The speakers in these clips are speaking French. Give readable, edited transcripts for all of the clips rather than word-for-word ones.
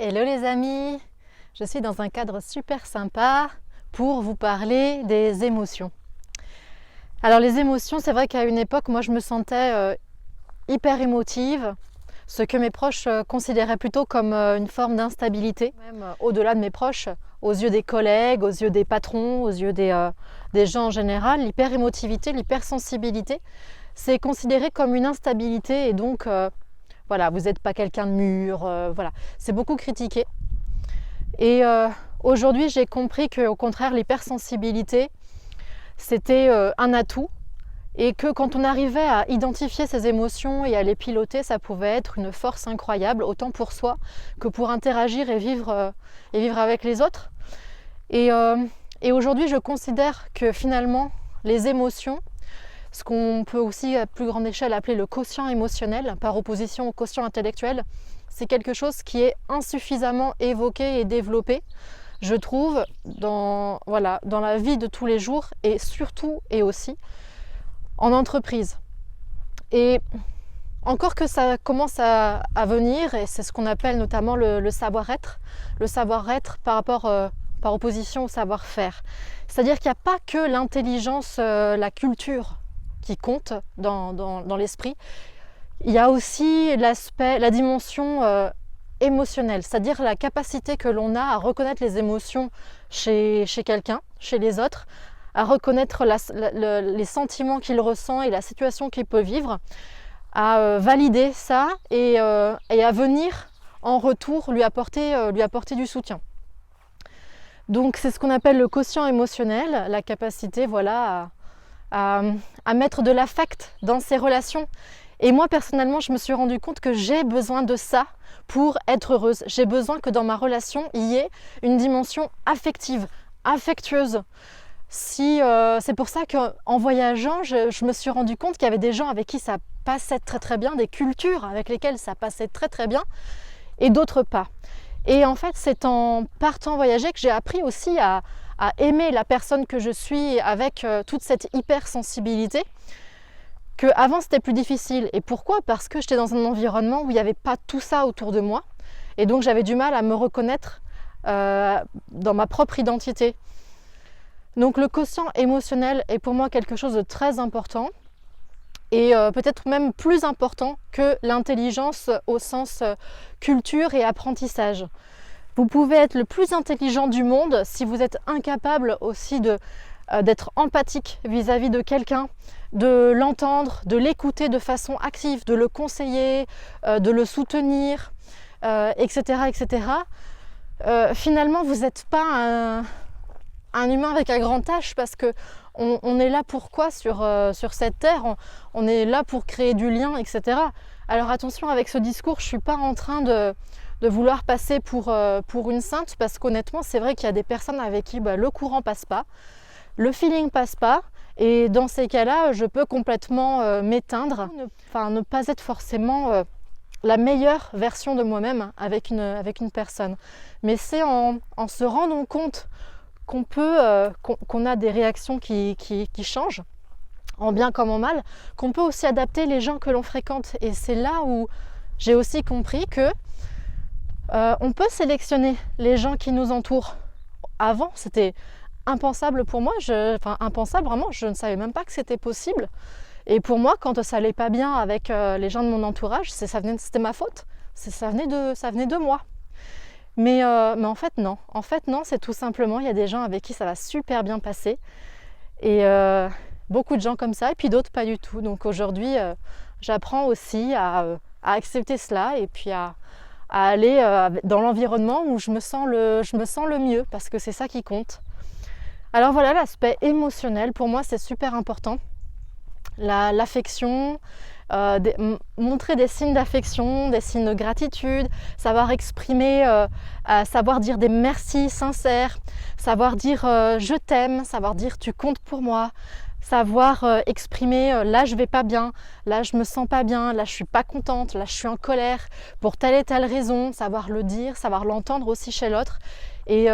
Hello les amis, je suis dans un cadre super sympa pour vous parler des émotions. Alors les émotions, c'est vrai qu'à une époque, moi je me sentais hyper émotive, ce que mes proches considéraient plutôt comme une forme d'instabilité, même au-delà de mes proches, aux yeux des collègues, aux yeux des patrons, aux yeux des gens en général, l'hyper-émotivité, l'hypersensibilité, c'est considéré comme une instabilité et donc voilà, vous n'êtes pas quelqu'un de mûr, voilà, c'est beaucoup critiqué. Et aujourd'hui, j'ai compris qu'au contraire, l'hypersensibilité, c'était un atout et que quand on arrivait à identifier ses émotions et à les piloter, ça pouvait être une force incroyable, autant pour soi que pour interagir et vivre avec les autres. Et, et aujourd'hui, je considère que finalement, les émotions, ce qu'on peut aussi à plus grande échelle appeler le quotient émotionnel, par opposition au quotient intellectuel, c'est quelque chose qui est insuffisamment évoqué et développé, je trouve, dans la vie de tous les jours et surtout et aussi en entreprise. Et encore que ça commence à venir, et c'est ce qu'on appelle notamment le savoir-être par opposition au savoir-faire. C'est-à-dire qu'il n'y a pas que l'intelligence, la culture qui compte dans l'esprit. Il y a aussi la dimension émotionnelle, c'est-à-dire la capacité que l'on a à reconnaître les émotions chez quelqu'un, chez les autres, à reconnaître les sentiments qu'il ressent et la situation qu'il peut vivre, à valider ça et à venir en retour lui apporter du soutien. Donc c'est ce qu'on appelle le quotient émotionnel, la capacité à mettre de l'affect dans ses relations. Et moi personnellement, je me suis rendu compte que j'ai besoin de ça pour être heureuse. J'ai besoin que dans ma relation, il y ait une dimension affective, affectueuse. C'est pour ça qu'en voyageant, je me suis rendu compte qu'il y avait des gens avec qui ça passait très très bien, des cultures avec lesquelles ça passait très très bien, et d'autres pas. Et en fait, c'est en partant voyager que j'ai appris aussi à aimer la personne que je suis avec toute cette hypersensibilité, qu'avant c'était plus difficile. Et pourquoi ? Parce que j'étais dans un environnement où il n'y avait pas tout ça autour de moi, et donc j'avais du mal à me reconnaître dans ma propre identité. Donc le quotient émotionnel est pour moi quelque chose de très important, et peut-être même plus important que l'intelligence au sens culture et apprentissage. Vous pouvez être le plus intelligent du monde si vous êtes incapable aussi d'être empathique vis-à-vis de quelqu'un, de l'entendre, de l'écouter de façon active, de le conseiller, de le soutenir, etc. etc. Finalement, vous n'êtes pas un humain avec un grand H, parce que on est là pour quoi sur cette terre, on est là pour créer du lien, etc. Alors attention avec ce discours, je ne suis pas en train de vouloir passer pour une sainte, parce qu'honnêtement c'est vrai qu'il y a des personnes avec qui le courant passe pas, le feeling passe pas, et dans ces cas-là je peux complètement m'éteindre, ne pas être forcément la meilleure version de moi-même avec une personne. Mais c'est en se rendant compte qu'on a des réactions qui changent, en bien comme en mal, qu'on peut aussi adapter les gens que l'on fréquente. Et c'est là où j'ai aussi compris que on peut sélectionner les gens qui nous entourent. Avant, c'était impensable pour moi, impensable vraiment, je ne savais même pas que c'était possible. Et pour moi, quand ça allait pas bien avec les gens de mon entourage, c'était ma faute, ça venait de moi. Mais en fait non, c'est tout simplement, il y a des gens avec qui ça va super bien passer, et beaucoup de gens comme ça, et puis d'autres pas du tout. Donc aujourd'hui, j'apprends aussi à accepter cela, et puis à aller dans l'environnement où je me sens le mieux, parce que c'est ça qui compte. Alors voilà, l'aspect émotionnel, pour moi c'est super important. L'affection, montrer des signes d'affection, des signes de gratitude, savoir exprimer, savoir dire des merci sincères, savoir dire je t'aime, savoir dire tu comptes pour moi, savoir exprimer là je vais pas bien, là je me sens pas bien, là je suis pas contente, là je suis en colère pour telle et telle raison, savoir le dire, savoir l'entendre aussi chez l'autre, et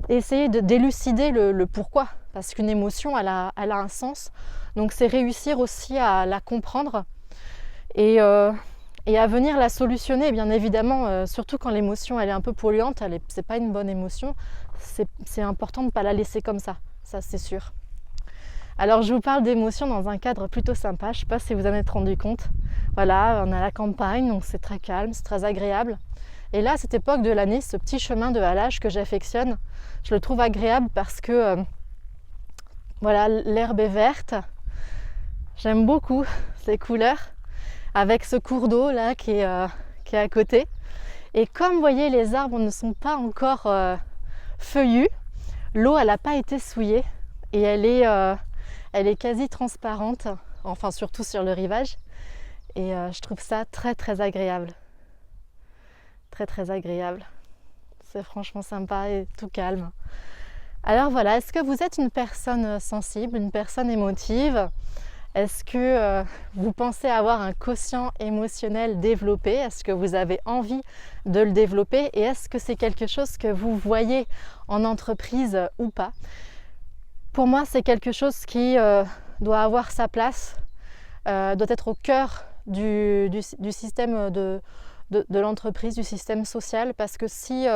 essayer d'élucider le pourquoi, parce qu'une émotion elle a un sens, donc c'est réussir aussi à la comprendre et et à venir la solutionner, bien évidemment, surtout quand l'émotion elle est un peu polluante, c'est pas une bonne émotion, c'est important de ne pas la laisser comme ça c'est sûr. Alors je vous parle d'émotions dans un cadre plutôt sympa, je ne sais pas si vous en êtes rendu compte. Voilà, on est à la campagne, donc c'est très calme, c'est très agréable. Et là, à cette époque de l'année, ce petit chemin de halage que j'affectionne, je le trouve agréable parce que voilà, l'herbe est verte. J'aime beaucoup ces couleurs, avec ce cours d'eau là qui est à côté. Et comme vous voyez, les arbres ne sont pas encore feuillus, l'eau elle n'a pas été souillée et elle est quasi transparente, enfin surtout sur le rivage. Et je trouve ça très très agréable. Très très agréable. C'est franchement sympa et tout calme. Alors voilà, est-ce que vous êtes une personne sensible, une personne émotive? Est-ce que vous pensez avoir un quotient émotionnel développé? Est-ce que vous avez envie de le développer? Et est-ce que c'est quelque chose que vous voyez en entreprise ou pas? Pour moi, c'est quelque chose qui doit avoir sa place, doit être au cœur du système de l'entreprise, du système social, parce que si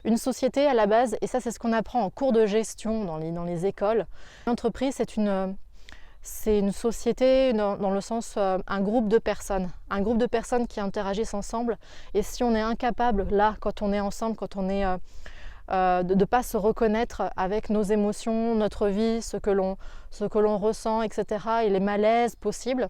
une société à la base, et ça c'est ce qu'on apprend en cours de gestion dans les écoles, l'entreprise c'est une société dans le sens un groupe de personnes qui interagissent ensemble, et si on est incapable là quand on est ensemble, quand on est de ne pas se reconnaître avec nos émotions, notre vie, ce que l'on ressent, etc., et les malaises possibles.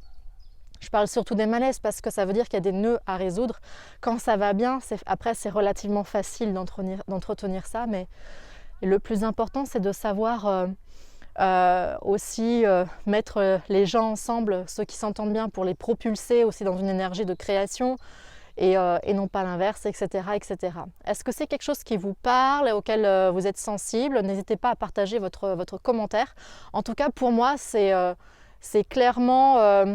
Je parle surtout des malaises parce que ça veut dire qu'il y a des nœuds à résoudre. Quand ça va bien, après c'est relativement facile d'entretenir ça, mais le plus important c'est de savoir aussi mettre les gens ensemble, ceux qui s'entendent bien, pour les propulser aussi dans une énergie de création et non pas l'inverse, etc., etc. Est-ce que c'est quelque chose qui vous parle et auquel vous êtes sensible? N'hésitez pas à partager votre commentaire. En tout cas, pour moi, c'est clairement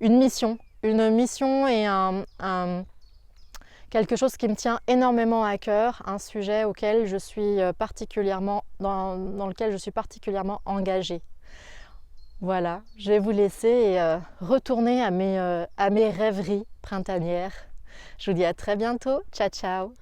une mission et quelque chose qui me tient énormément à cœur, un sujet auquel je suis dans lequel je suis particulièrement engagée. Voilà, je vais vous laisser et retourner à mes rêveries printanières. Je vous dis à très bientôt, ciao ciao!